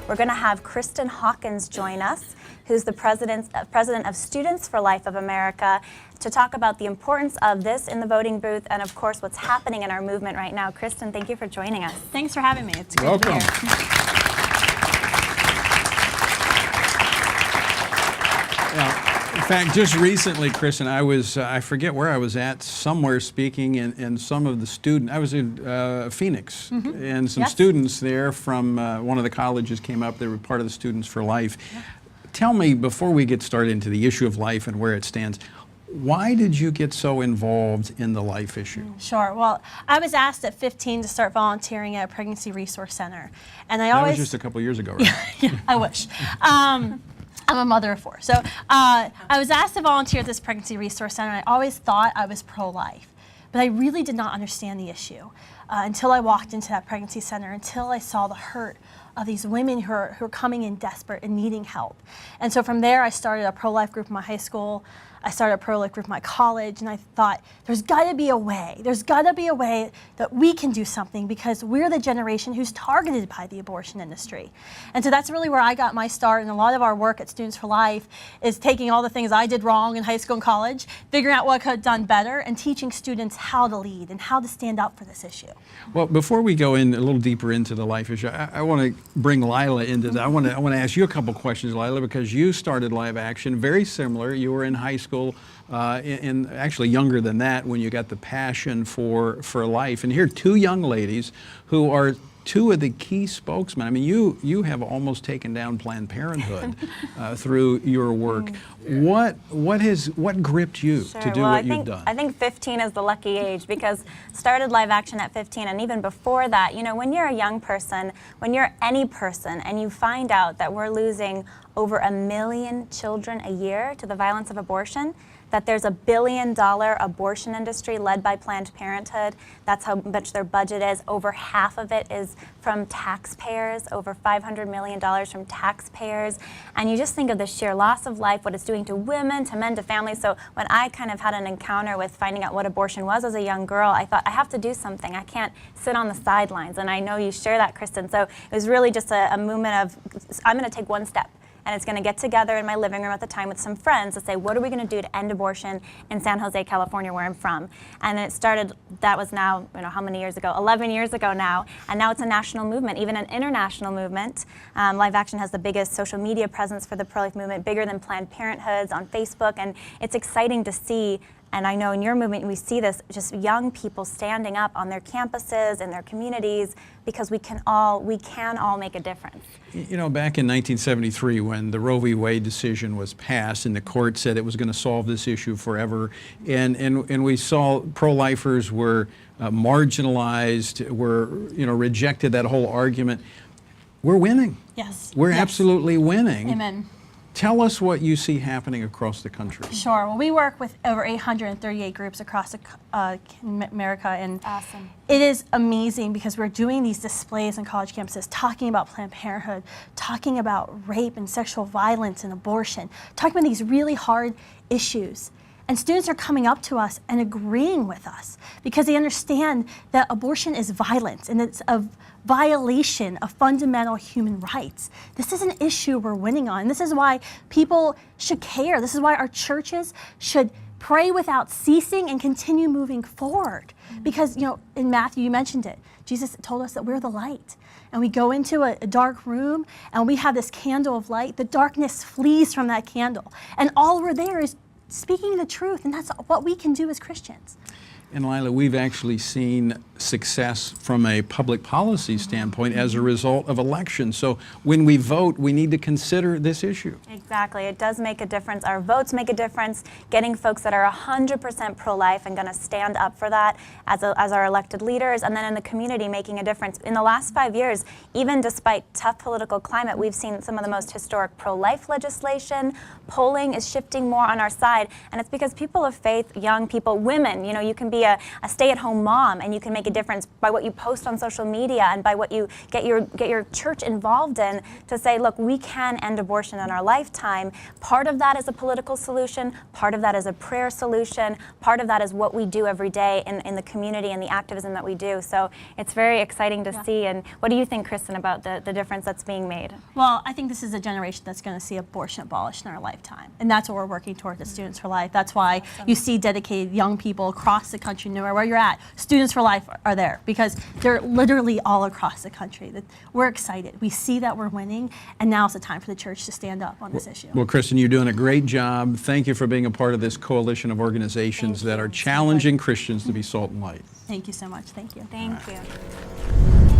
we're going to have Kristan Hawkins join us, who's the president of Students for Life of America, to talk about the importance of this in the voting booth and, of course, what's happening in our movement right now. Kristan, thank you for joining us. Thanks for having me. It's great to be here. In fact, just recently, Kristan, I forget where I was at, somewhere speaking, and some of the students, I was in Phoenix, and some students there from one of the colleges came up. They were part of the Students for Life. Yeah. Tell me, before we get started into the issue of life and where it stands, why did you get so involved in the life issue? Sure. Well, I was asked at 15 to start volunteering at a pregnancy resource center, and that was just a couple years ago, right? Yeah, I wish. I'm a mother of 4. So I was asked to volunteer at this pregnancy resource center, and I always thought I was pro-life. But I really did not understand the issue until I walked into that pregnancy center, until I saw the hurt of these women who are coming in desperate and needing help. And so from there, I started a pro-life group in my high school. I started a pro-life group in my college, and I thought, there's got to be a way. There's got to be a way that we can do something, because we're the generation who's targeted by the abortion industry. And so that's really where I got my start, and a lot of our work at Students for Life is taking all the things I did wrong in high school and college, figuring out what I could have done better, and teaching students how to lead and how to stand up for this issue. Well, before we go in a little deeper into the life issue, I want to bring Lila into that. I want to ask you a couple questions, Lila, because you started Live Action very similar. You were in high school, and actually younger than that, when you got the passion for life. And here are 2 young ladies who are 2 of the key spokesmen. I mean, you have almost taken down Planned Parenthood through your work. What gripped you to do what you've done? I think 15 is the lucky age, because started Live Action at 15, and even before that, you know, when you're a young person, when you're any person, and you find out that we're losing over 1 million children a year to the violence of abortion, that there's a $1 billion abortion industry led by Planned Parenthood. That's how much their budget is. Over half of it is from taxpayers, over $500 million from taxpayers. And you just think of the sheer loss of life, what it's doing to women, to men, to families. So when I kind of had an encounter with finding out what abortion was as a young girl, I thought, I have to do something. I can't sit on the sidelines. And I know you share that, Kristan. So it was really just a movement of, I'm going to take one step. And it's going to get together in my living room at the time with some friends to say, what are we going to do to end abortion in San Jose, California, where I'm from? And it started, that was now, you know, how many years ago? 11 years ago now. And now it's a national movement, even an international movement. Live Action has the biggest social media presence for the pro-life movement, bigger than Planned Parenthood's on Facebook. And it's exciting to see. And I know in your movement we see this, just young people standing up on their campuses and their communities, because we can all make a difference. You know, back in 1973, when the Roe v. Wade decision was passed and the court said it was going to solve this issue forever, and we saw pro-lifers were marginalized, were, you know, rejected that whole argument. We're winning. Yes. We're absolutely winning. Amen. Tell us what you see happening across the country. Sure. Well, we work with over 838 groups across America, and awesome. It is amazing, because we're doing these displays on college campuses, talking about Planned Parenthood, talking about rape and sexual violence and abortion, talking about these really hard issues. And students are coming up to us and agreeing with us, because they understand that abortion is violence, and it's a violation of fundamental human rights. This is an issue we're winning on. This is why people should care. This is why our churches should pray without ceasing and continue moving forward. Because, you know, in Matthew, you mentioned it, Jesus told us that we're the light. And we go into a dark room and we have this candle of light. The darkness flees from that candle. And all we're there is speaking the truth, and that's what we can do as Christians. And Lila, we've actually seen success from a public policy standpoint as a result of elections. So when we vote, we need to consider this issue. Exactly. It does make a difference. Our votes make a difference. Getting folks that are 100% pro-life and going to stand up for that as our elected leaders, and then in the community making a difference. In the last 5 years, even despite tough political climate, we've seen some of the most historic pro-life legislation. Polling is shifting more on our side, and it's because people of faith, young people, women, you know, you can be be a stay-at-home mom, and you can make a difference by what you post on social media and by what you get your church involved in to say, look, we can end abortion in our lifetime. Part of that is a political solution, part of that is a prayer solution, part of that is what we do every day in the community and the activism that we do. So it's very exciting to see. And what do you think, Kristan, about the difference that's being made? Well, I think this is a generation that's going to see abortion abolished in our lifetime. And that's what we're working towards at Students for Life. That's why you see dedicated young people across the country, no matter where you're at. Students for Life are there because they're literally all across the country. We're excited. We see that we're winning, and now's the time for the church to stand up on this issue. Well, Kristan, you're doing a great job. Thank you for being a part of this coalition of organizations that are challenging Christians to be salt and light. Thank you so much. Thank you. Thank you.